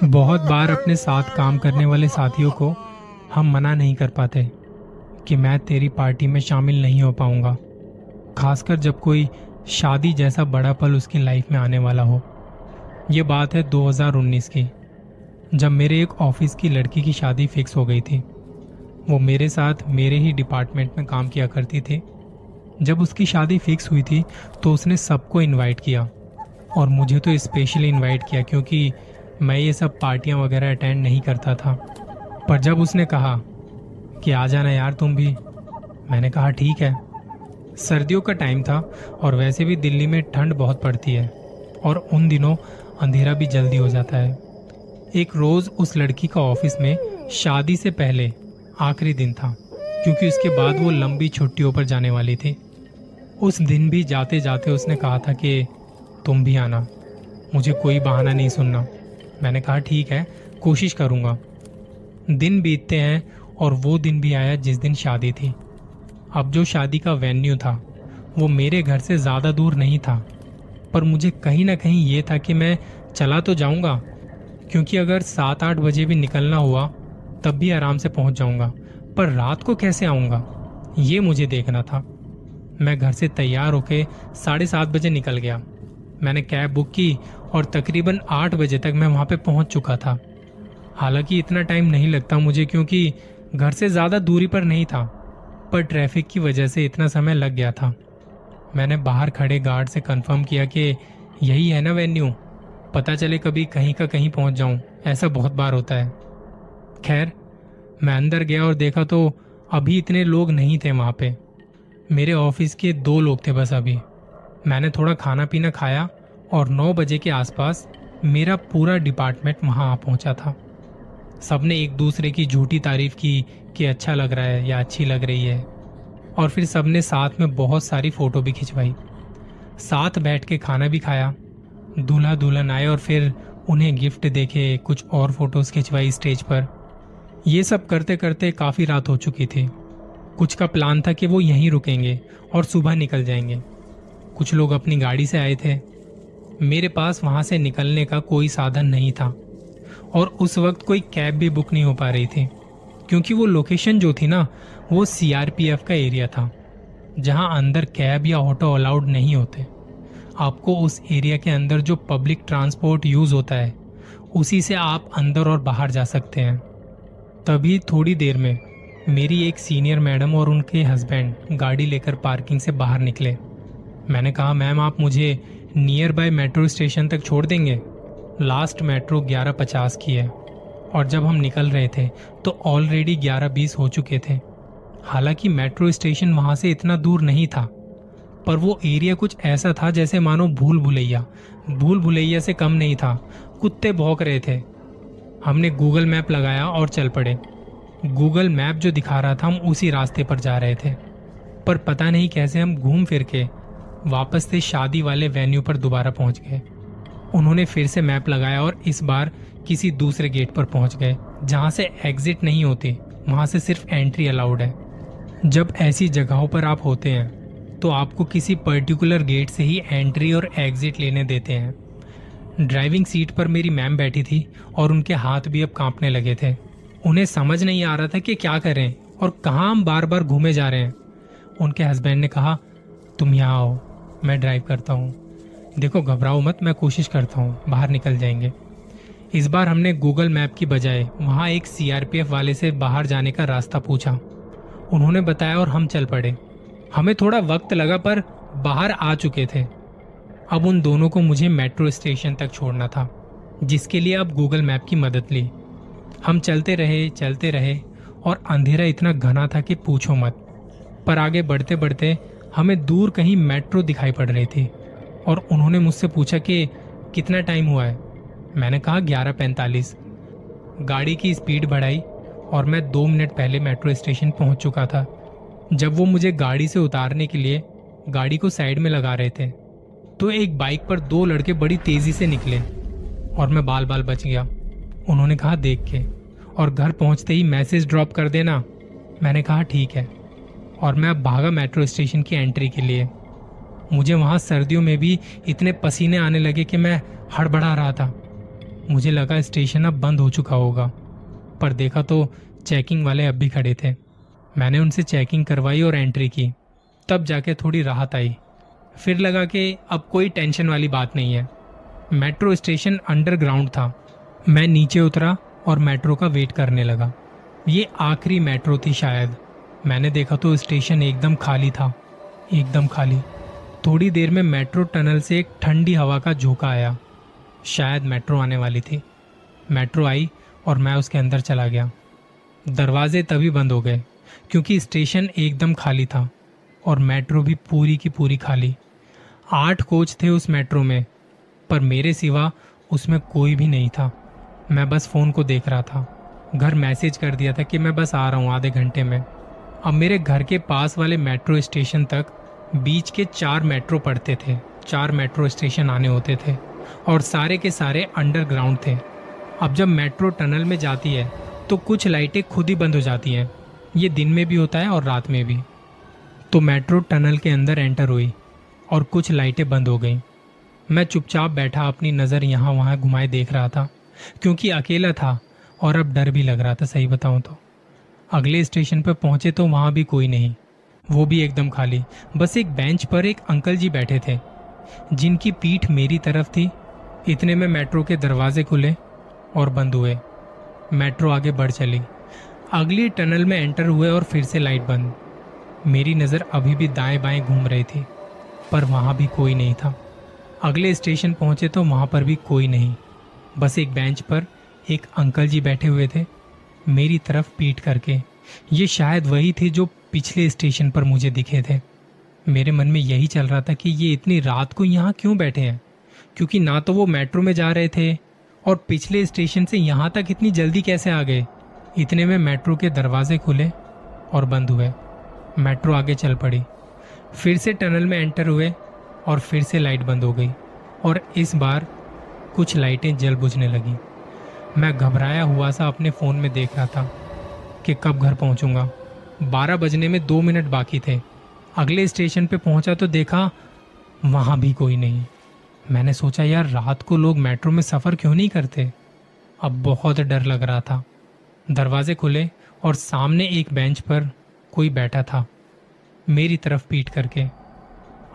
बहुत बार अपने साथ काम करने वाले साथियों को हम मना नहीं कर पाते कि मैं तेरी पार्टी में शामिल नहीं हो पाऊंगा, खासकर जब कोई शादी जैसा बड़ा पल उसकी लाइफ में आने वाला हो। ये बात है 2019 की, जब मेरे एक ऑफिस की लड़की की शादी फिक्स हो गई थी। वो मेरे साथ मेरे ही डिपार्टमेंट में काम किया करती थी। जब उसकी शादी फिक्स हुई थी तो उसने सबको इनवाइट किया और मुझे तो स्पेशली इनवाइट किया, क्योंकि मैं ये सब पार्टियां वगैरह अटेंड नहीं करता था। पर जब उसने कहा कि आ जाना यार तुम भी, मैंने कहा ठीक है। सर्दियों का टाइम था और वैसे भी दिल्ली में ठंड बहुत पड़ती है और उन दिनों अंधेरा भी जल्दी हो जाता है। एक रोज उस लड़की का ऑफिस में शादी से पहले आखिरी दिन था, क्योंकि उसके बाद वो लंबी छुट्टियों पर जाने वाली थी। उस दिन भी जाते जाते उसने कहा था कि तुम भी आना, मुझे कोई बहाना नहीं सुनना। मैंने कहा ठीक है, कोशिश करूंगा। दिन बीतते हैं और वो दिन भी आया जिस दिन शादी थी। अब जो शादी का वेन्यू था वो मेरे घर से ज़्यादा दूर नहीं था, पर मुझे कहीं ना कहीं ये था कि मैं चला तो जाऊंगा, क्योंकि अगर 7-8 बजे भी निकलना हुआ तब भी आराम से पहुंच जाऊंगा, पर रात को कैसे आऊंगा ये मुझे देखना था। मैं घर से तैयार होके 7:30 बजे निकल गया। मैंने कैब बुक की और तकरीबन 8 बजे तक मैं वहां पे पहुंच चुका था। हालांकि इतना टाइम नहीं लगता मुझे, क्योंकि घर से ज़्यादा दूरी पर नहीं था, पर ट्रैफिक की वजह से इतना समय लग गया था। मैंने बाहर खड़े गार्ड से कंफर्म किया कि यही है ना वेन्यू, पता चले कभी कहीं का कहीं पहुंच जाऊं, ऐसा बहुत बार होता है। खैर, मैं अंदर गया और देखा तो अभी इतने लोग नहीं थे वहां पे। मेरे ऑफिस के 2 लोग थे बस अभी। मैंने थोड़ा खाना पीना खाया और 9 बजे के आसपास मेरा पूरा डिपार्टमेंट वहां आ पहुंचा था। सबने एक दूसरे की झूठी तारीफ की कि अच्छा लग रहा है या अच्छी लग रही है, और फिर सबने साथ में बहुत सारी फोटो भी खिंचवाई। साथ बैठ के खाना भी खाया। दूल्हा दुल्हन आए और फिर उन्हें गिफ्ट देके कुछ और फोटोज खिंचवाई स्टेज पर। ये सब करते करते काफी रात हो चुकी थी। कुछ का प्लान था कि वो यहीं रुकेंगे और सुबह निकल जाएंगे। कुछ लोग अपनी गाड़ी से आए थे। मेरे पास वहां से निकलने का कोई साधन नहीं था और उस वक्त कोई कैब भी बुक नहीं हो पा रही थी, क्योंकि वो लोकेशन जो थी ना, वो सीआरपीएफ का एरिया था, जहां अंदर कैब या ऑटो अलाउड नहीं होते। आपको उस एरिया के अंदर जो पब्लिक ट्रांसपोर्ट यूज होता है उसी से आप अंदर और बाहर जा सकते हैं। तभी थोड़ी देर में मेरी एक सीनियर मैडम और उनके हस्बैंड गाड़ी लेकर पार्किंग से बाहर निकले। मैंने कहा मैम, आप मुझे नियर बाय मेट्रो स्टेशन तक छोड़ देंगे? लास्ट मेट्रो 11:50 की है और जब हम निकल रहे थे तो ऑलरेडी 11:20 हो चुके थे। हालांकि मेट्रो स्टेशन वहां से इतना दूर नहीं था, पर वो एरिया कुछ ऐसा था जैसे मानो भूल भुलैया से कम नहीं था। कुत्ते भौंक रहे थे। हमने गूगल मैप लगाया और चल पड़े। गूगल मैप जो दिखा रहा था हम उसी रास्ते पर जा रहे थे, पर पता नहीं कैसे हम घूम फिर के वापस से शादी वाले वेन्यू पर दोबारा पहुंच गए। उन्होंने फिर से मैप लगाया और इस बार किसी दूसरे गेट पर पहुंच गए, जहां से एग्जिट नहीं होती, वहां से सिर्फ एंट्री अलाउड है। जब ऐसी जगहों पर आप होते हैं तो आपको किसी पर्टिकुलर गेट से ही एंट्री और एग्जिट लेने देते हैं। ड्राइविंग सीट पर मेरी मैम बैठी थी और उनके हाथ भी अब कांपने लगे थे। उन्हें समझ नहीं आ रहा था कि क्या करें और कहाँ हम बार बार घूमे जा रहे हैं। उनके हस्बैंड ने कहा, तुम यहाँ आओ, मैं ड्राइव करता हूँ। देखो घबराओ मत, मैं कोशिश करता हूँ, बाहर निकल जाएंगे। इस बार हमने गूगल मैप की बजाय वहाँ एक सीआरपीएफ वाले से बाहर जाने का रास्ता पूछा। उन्होंने बताया और हम चल पड़े। हमें थोड़ा वक्त लगा पर बाहर आ चुके थे। अब उन दोनों को मुझे मेट्रो स्टेशन तक छोड़ना था, जिसके लिए अब गूगल मैप की मदद ली। हम चलते रहे और अंधेरा इतना घना था कि पूछो मत। पर आगे बढ़ते बढ़ते हमें दूर कहीं मेट्रो दिखाई पड़ रही थी और उन्होंने मुझसे पूछा कि कितना टाइम हुआ है। मैंने कहा 11:45। गाड़ी की स्पीड बढ़ाई और मैं 2 मिनट पहले मेट्रो स्टेशन पहुंच चुका था। जब वो मुझे गाड़ी से उतारने के लिए गाड़ी को साइड में लगा रहे थे तो एक बाइक पर 2 लड़के बड़ी तेजी से निकले और मैं बाल बाल बच गया। उन्होंने कहा देख के, और घर पहुंचते ही मैसेज ड्रॉप कर देना। मैंने कहा ठीक है, और मैं अब भागा मेट्रो स्टेशन की एंट्री के लिए। मुझे वहाँ सर्दियों में भी इतने पसीने आने लगे कि मैं हड़बड़ा रहा था। मुझे लगा स्टेशन अब बंद हो चुका होगा, पर देखा तो चेकिंग वाले अब भी खड़े थे। मैंने उनसे चेकिंग करवाई और एंट्री की, तब जाके थोड़ी राहत आई। फिर लगा कि अब कोई टेंशन वाली बात नहीं है। मेट्रो स्टेशन अंडरग्राउंड था। मैं नीचे उतरा और मेट्रो का वेट करने लगा। ये आखिरी मेट्रो थी शायद। मैंने देखा तो स्टेशन एकदम खाली था, एकदम खाली। थोड़ी देर में मेट्रो टनल से एक ठंडी हवा का झोंका आया। शायद मेट्रो आने वाली थी। मेट्रो आई और मैं उसके अंदर चला गया। दरवाजे तभी बंद हो गए क्योंकि स्टेशन एकदम खाली था और मेट्रो भी पूरी की पूरी खाली। 8 कोच थे उस मेट्रो में, पर मेरे सिवा उसमें कोई भी नहीं था। मैं बस फ़ोन को देख रहा था। घर मैसेज कर दिया था कि मैं बस आ रहा हूँ आधे घंटे में। अब मेरे घर के पास वाले मेट्रो स्टेशन तक बीच के 4 मेट्रो पड़ते थे। 4 मेट्रो स्टेशन आने होते थे और सारे के सारे अंडरग्राउंड थे। अब जब मेट्रो टनल में जाती है तो कुछ लाइटें खुद ही बंद हो जाती हैं। ये दिन में भी होता है और रात में भी। तो मेट्रो टनल के अंदर एंटर हुई और कुछ लाइटें बंद हो गईं। मैं चुपचाप बैठा अपनी नज़र यहाँ वहाँ घुमाए देख रहा था क्योंकि अकेला था और अब डर भी लग रहा था, सही बताऊँ तो। अगले स्टेशन पर पहुँचे तो वहाँ भी कोई नहीं, वो भी एकदम खाली। बस एक बेंच पर एक अंकल जी बैठे थे जिनकी पीठ मेरी तरफ थी। इतने में मेट्रो के दरवाजे खुले और बंद हुए। मेट्रो आगे बढ़ चली। अगली टनल में एंटर हुए और फिर से लाइट बंद। मेरी नज़र अभी भी दाएं बाएं घूम रही थी, पर वहाँ भी कोई नहीं था। अगले स्टेशन पहुँचे तो वहाँ पर भी कोई नहीं। बस एक बेंच पर एक अंकल जी बैठे हुए थे मेरी तरफ पीठ करके। ये शायद वही थे जो पिछले स्टेशन पर मुझे दिखे थे। मेरे मन में यही चल रहा था कि ये इतनी रात को यहाँ क्यों बैठे हैं, क्योंकि ना तो वो मेट्रो में जा रहे थे और पिछले स्टेशन से यहाँ तक इतनी जल्दी कैसे आ गए। इतने में मेट्रो के दरवाजे खुले और बंद हुए। मेट्रो आगे चल पड़ी। फिर से टनल में एंटर हुए और फिर से लाइट बंद हो गई और इस बार कुछ लाइटें जल बुझने लगी। मैं घबराया हुआ सा अपने फ़ोन में देख रहा था कि कब घर पहुंचूंगा। 12 बजने में 2 मिनट बाकी थे। अगले स्टेशन पे पहुंचा तो देखा वहाँ भी कोई नहीं। मैंने सोचा यार रात को लोग मेट्रो में सफ़र क्यों नहीं करते। अब बहुत डर लग रहा था। दरवाजे खुले और सामने एक बेंच पर कोई बैठा था मेरी तरफ पीठ करके।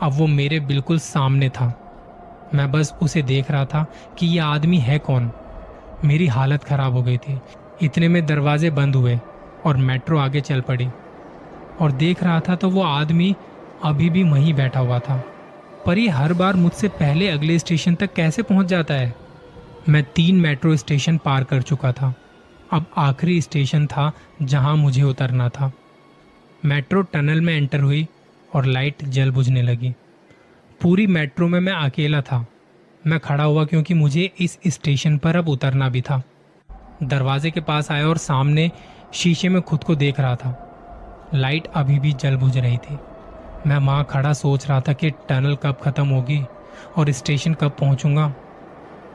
अब वो मेरे बिल्कुल सामने था। मैं बस उसे देख रहा था कि ये आदमी है कौन। मेरी हालत ख़राब हो गई थी। इतने में दरवाजे बंद हुए और मेट्रो आगे चल पड़ी और देख रहा था तो वो आदमी अभी भी वहीं बैठा हुआ था। पर ये हर बार मुझसे पहले अगले स्टेशन तक कैसे पहुंच जाता है। मैं 3 मेट्रो स्टेशन पार कर चुका था। अब आखिरी स्टेशन था जहां मुझे उतरना था। मेट्रो टनल में एंटर हुई और लाइट जल बुझने लगी। पूरी मेट्रो में मैं अकेला था। मैं खड़ा हुआ क्योंकि मुझे इस स्टेशन पर अब उतरना भी था। दरवाजे के पास आया और सामने शीशे में खुद को देख रहा था। लाइट अभी भी जल बुझ रही थी। मैं वहाँ खड़ा सोच रहा था कि टनल कब ख़त्म होगी और स्टेशन कब पहुँचूँगा।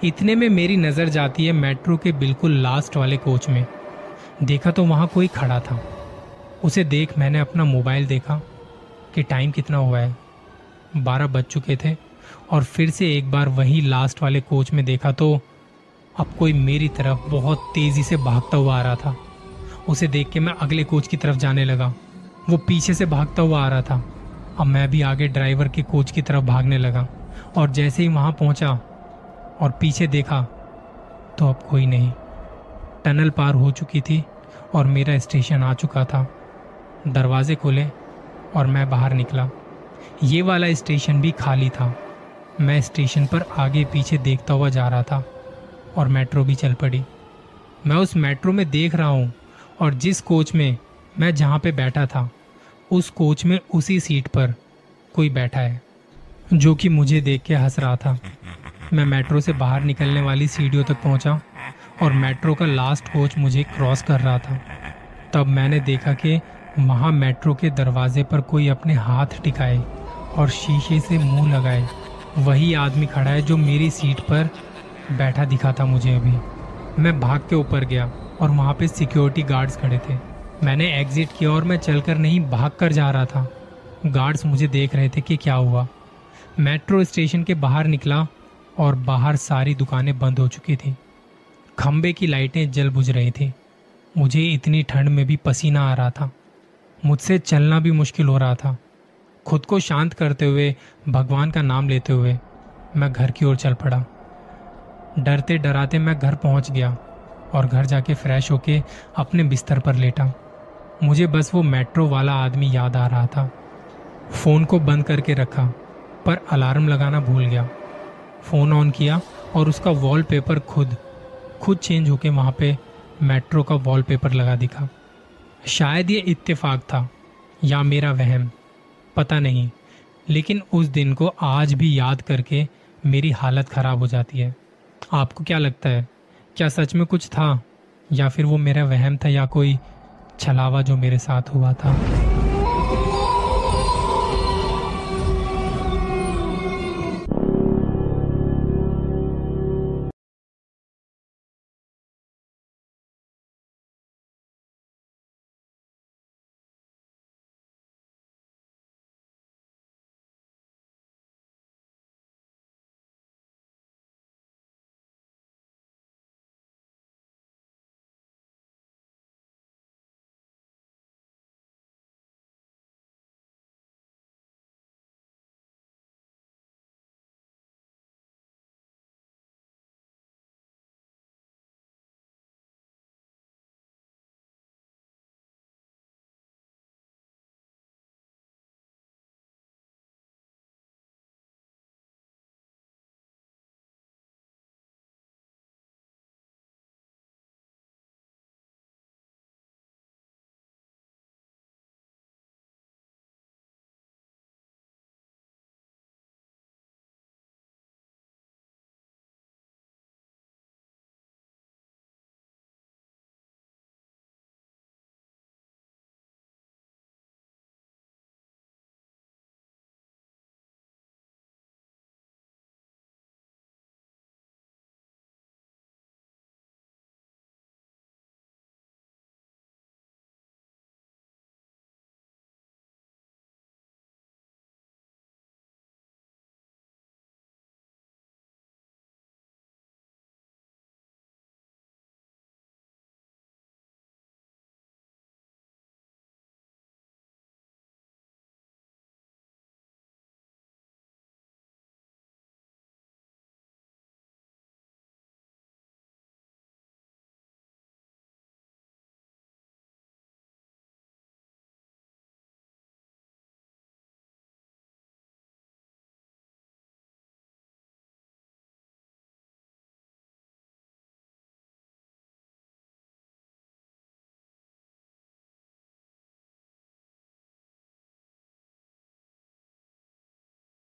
इतने में मेरी नज़र जाती है मेट्रो के बिल्कुल लास्ट वाले कोच में। देखा तो वहाँ कोई खड़ा था। उसे देख मैंने अपना मोबाइल देखा कि टाइम कितना हुआ है। 12 बज चुके थे और फिर से एक बार वही लास्ट वाले कोच में देखा तो अब कोई मेरी तरफ बहुत तेज़ी से भागता हुआ आ रहा था। उसे देख के मैं अगले कोच की तरफ जाने लगा। वो पीछे से भागता हुआ आ रहा था। अब मैं भी आगे ड्राइवर के कोच की तरफ भागने लगा और जैसे ही वहाँ पहुँचा और पीछे देखा तो अब कोई नहीं। टनल पार हो चुकी थी और मेरा स्टेशन आ चुका था। दरवाजे खुले और मैं बाहर निकला। ये वाला स्टेशन भी खाली था। मैं स्टेशन पर आगे पीछे देखता हुआ जा रहा था और मेट्रो भी चल पड़ी। मैं उस मेट्रो में देख रहा हूँ और जिस कोच में मैं जहाँ पे बैठा था उस कोच में उसी सीट पर कोई बैठा है जो कि मुझे देख के हंस रहा था। मैं मेट्रो से बाहर निकलने वाली सीढ़ियों तक पहुँचा और मेट्रो का लास्ट कोच मुझे क्रॉस कर रहा था। तब मैंने देखा कि वहाँ मेट्रो के दरवाजे पर कोई अपने हाथ टिकाए और शीशे से मुंह लगाए वही आदमी खड़ा है जो मेरी सीट पर बैठा दिखा था मुझे अभी। मैं भाग के ऊपर गया और वहाँ पे सिक्योरिटी गार्ड्स खड़े थे। मैंने एग्जिट किया और मैं चलकर नहीं भागकर जा रहा था। गार्ड्स मुझे देख रहे थे कि क्या हुआ। मेट्रो स्टेशन के बाहर निकला और बाहर सारी दुकानें बंद हो चुकी थी। खंबे की लाइटें जल बुझ रही थी। मुझे इतनी ठंड में भी पसीना आ रहा था। मुझसे चलना भी मुश्किल हो रहा था। खुद को शांत करते हुए, भगवान का नाम लेते हुए मैं घर की ओर चल पड़ा। डरते डराते मैं घर पहुंच गया और घर जाके फ्रेश होके अपने बिस्तर पर लेटा। मुझे बस वो मेट्रो वाला आदमी याद आ रहा था। फ़ोन को बंद करके रखा, पर अलार्म लगाना भूल गया। फ़ोन ऑन किया और उसका वॉलपेपर खुद चेंज होके वहाँ पे मेट्रो का वॉलपेपर लगा दिखा। शायद ये इत्तेफाक था या मेरा वहम, पता नहीं, लेकिन उस दिन को आज भी याद करके मेरी हालत ख़राब हो जाती है। आपको क्या लगता है, क्या सच में कुछ था या फिर वो मेरा वहम था या कोई छलावा जो मेरे साथ हुआ था?